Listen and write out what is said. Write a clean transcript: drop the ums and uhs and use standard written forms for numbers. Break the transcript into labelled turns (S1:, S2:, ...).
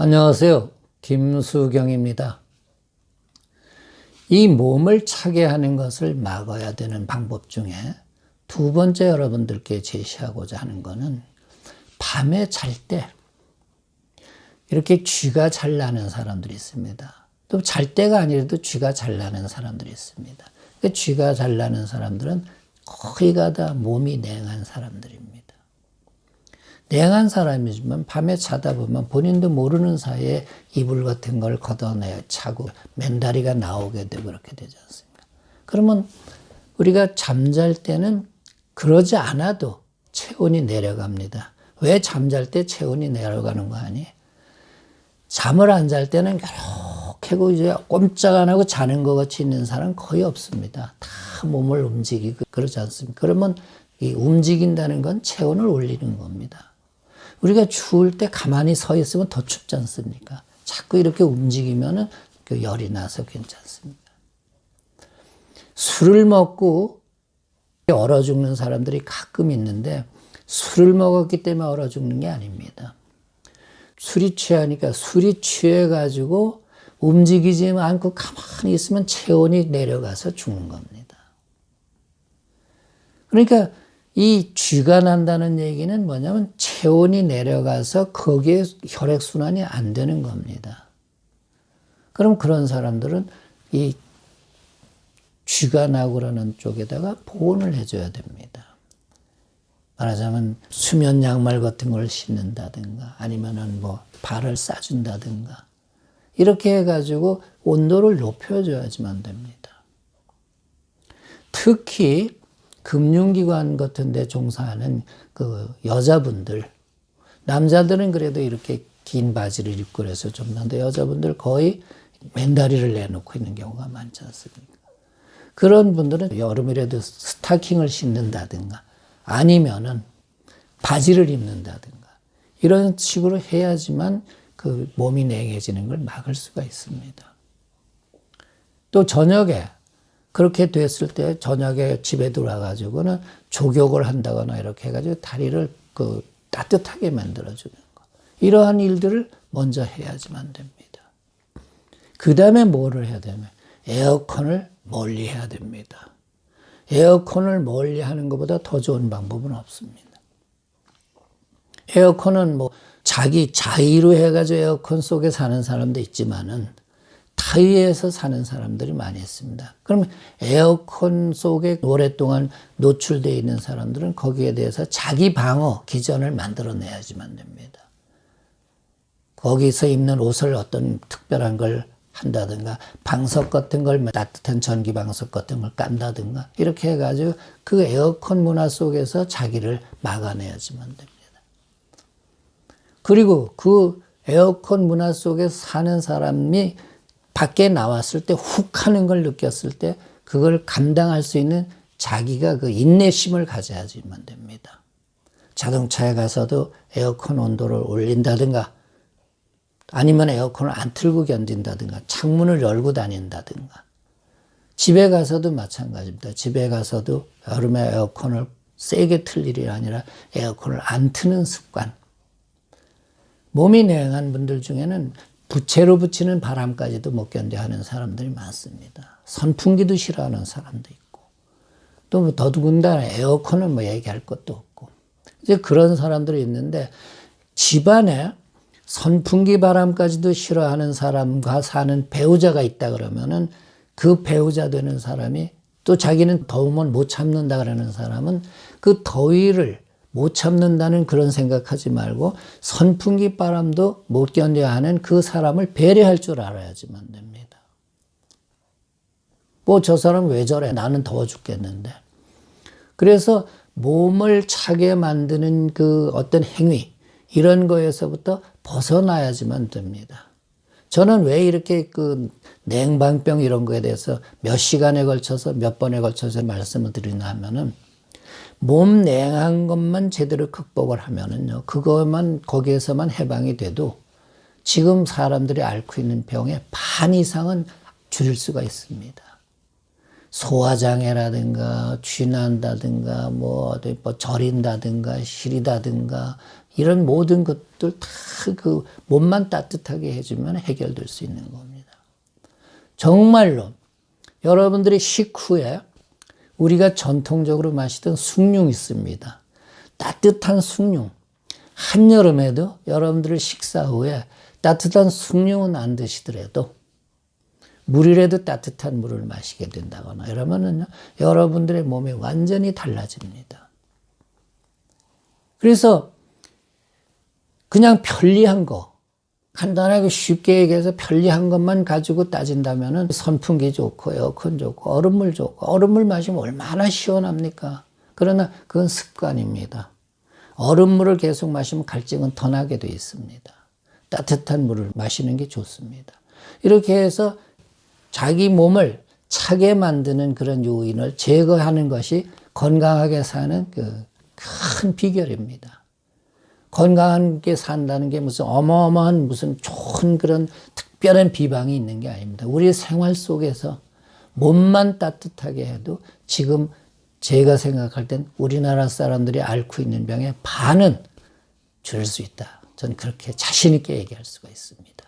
S1: 안녕하세요. 김수경입니다. 이 몸을 차게 하는 것을 막아야 되는 방법 중에 두 번째 여러분들께 제시하고자 하는 것은 밤에 잘 때 이렇게 쥐가 잘 나는 사람들이 있습니다. 또 잘 때가 아니라도 쥐가 잘 나는 사람들이 있습니다. 그 쥐가 잘 나는 사람들은 거의가 다 몸이 냉한 사람들입니다. 냉한 사람이지만 밤에 자다 보면 본인도 모르는 사이에 이불 같은 걸 걷어내 차고 맨다리가 나오게 되고 그렇게 되지 않습니까? 그러면 우리가 잠잘 때는 그러지 않아도 체온이 내려갑니다. 왜 잠잘 때 체온이 내려가는 거 아니? 잠을 안 잘 때는 이렇게 이제 꼼짝 안 하고 자는 것 같이 있는 사람 거의 없습니다. 다 몸을 움직이고 그러지 않습니까? 그러면 이 움직인다는 건 체온을 올리는 겁니다. 우리가 추울 때 가만히 서 있으면 더 춥지 않습니까? 자꾸 이렇게 움직이면은 그 열이 나서 괜찮습니다. 술을 먹고 얼어 죽는 사람들이 가끔 있는데 술을 먹었기 때문에 얼어 죽는 게 아닙니다. 술이 취하니까 술이 취해가지고 움직이지 않고 가만히 있으면 체온이 내려가서 죽는 겁니다. 그러니까 이 쥐가 난다는 얘기는 뭐냐면 체온이 내려가서 거기에 혈액순환이 안 되는 겁니다. 그럼 그런 사람들은 이 쥐가 나고 그러는 쪽에다가 보온을 해줘야 됩니다. 말하자면 수면 양말 같은 걸 신는다든가 아니면은 뭐 발을 싸준다든가 이렇게 해가지고 온도를 높여줘야지만 됩니다. 특히 금융기관 같은 데 종사하는 그 여자분들, 남자들은 그래도 이렇게 긴 바지를 입고 그래서 좀 난데 여자분들 거의 맨다리를 내놓고 있는 경우가 많지 않습니까? 그런 분들은 여름이라도 스타킹을 신는다든가 아니면은 바지를 입는다든가 이런 식으로 해야지만 그 몸이 냉해지는 걸 막을 수가 있습니다. 또 저녁에 그렇게 됐을 때 저녁에 집에 들어와가지고는 족욕을 한다거나 이렇게 해가지고 다리를 그 따뜻하게 만들어주는 거. 이러한 일들을 먼저 해야지만 됩니다. 그 다음에 뭐를 해야 되냐면 에어컨을 멀리 해야 됩니다. 에어컨을 멀리 하는 것보다 더 좋은 방법은 없습니다. 에어컨은 뭐 자기 자의로 해가지고 에어컨 속에 사는 사람도 있지만은 타의에서 사는 사람들이 많이 있습니다. 그럼 에어컨 속에 오랫동안 노출되어 있는 사람들은 거기에 대해서 자기 방어 기전을 만들어내야지만 됩니다. 거기서 입는 옷을 어떤 특별한 걸 한다든가 방석 같은 걸 따뜻한 전기 방석 같은 걸 깐다든가 이렇게 해가지고 그 에어컨 문화 속에서 자기를 막아내야지만 됩니다. 그리고 그 에어컨 문화 속에 사는 사람이 밖에 나왔을 때 훅 하는 걸 느꼈을 때 그걸 감당할 수 있는 자기가 그 인내심을 가져야지만 됩니다. 자동차에 가서도 에어컨 온도를 올린다든가 아니면 에어컨을 안 틀고 견딘다든가 창문을 열고 다닌다든가 집에 가서도 마찬가지입니다. 집에 가서도 여름에 에어컨을 세게 틀 일이 아니라 에어컨을 안 트는 습관. 몸이 냉한 분들 중에는 부채로 붙이는 바람까지도 못 견뎌하는 사람들이 많습니다. 선풍기도 싫어하는 사람도 있고 또 더더군다나 에어컨은 뭐 얘기할 것도 없고 이제 그런 사람들이 있는데 집안에 선풍기 바람까지도 싫어하는 사람과 사는 배우자가 있다 그러면은 그 배우자 되는 사람이 또 자기는 더우면 못 참는다 그러는 사람은 그 더위를 못 참는다는 그런 생각하지 말고 선풍기 바람도 못 견뎌야 하는 그 사람을 배려할 줄 알아야지만 됩니다. 뭐 저 사람 왜 저래? 나는 더워 죽겠는데. 그래서 몸을 차게 만드는 그 어떤 행위 이런 거에서부터 벗어나야지만 됩니다. 저는 왜 이렇게 그 냉방병 이런 거에 대해서 몇 시간에 걸쳐서 몇 번에 걸쳐서 말씀을 드리나 하면은 몸 냉한 것만 제대로 극복을 하면은요, 그것만, 거기에서만 해방이 돼도 지금 사람들이 앓고 있는 병의 반 이상은 줄일 수가 있습니다. 소화장애라든가 쥐난다든가 뭐 어디 뭐 저린다든가 시리다든가 이런 모든 것들 다 그 몸만 따뜻하게 해주면 해결될 수 있는 겁니다. 정말로 여러분들이 식후에 우리가 전통적으로 마시던 숭늉 있습니다. 따뜻한 숭늉. 한여름에도 여러분들 식사 후에 따뜻한 숭늉은 안 드시더라도 물이라도 따뜻한 물을 마시게 된다거나 이러면은요, 여러분들의 몸이 완전히 달라집니다. 그래서 그냥 편리한 거, 간단하게 쉽게 얘기해서 편리한 것만 가지고 따진다면은 선풍기 좋고 에어컨 좋고 얼음물 좋고 얼음물 마시면 얼마나 시원합니까? 그러나 그건 습관입니다. 얼음물을 계속 마시면 갈증은 더 나게 돼 있습니다. 따뜻한 물을 마시는 게 좋습니다. 이렇게 해서 자기 몸을 차게 만드는 그런 요인을 제거하는 것이 건강하게 사는 그 큰 비결입니다. 건강하게 산다는 게 무슨 어마어마한 무슨 좋은 그런 특별한 비방이 있는 게 아닙니다. 우리 생활 속에서 몸만 따뜻하게 해도 지금 제가 생각할 땐 우리나라 사람들이 앓고 있는 병의 반은 줄일 수 있다. 저는 그렇게 자신 있게 얘기할 수가 있습니다.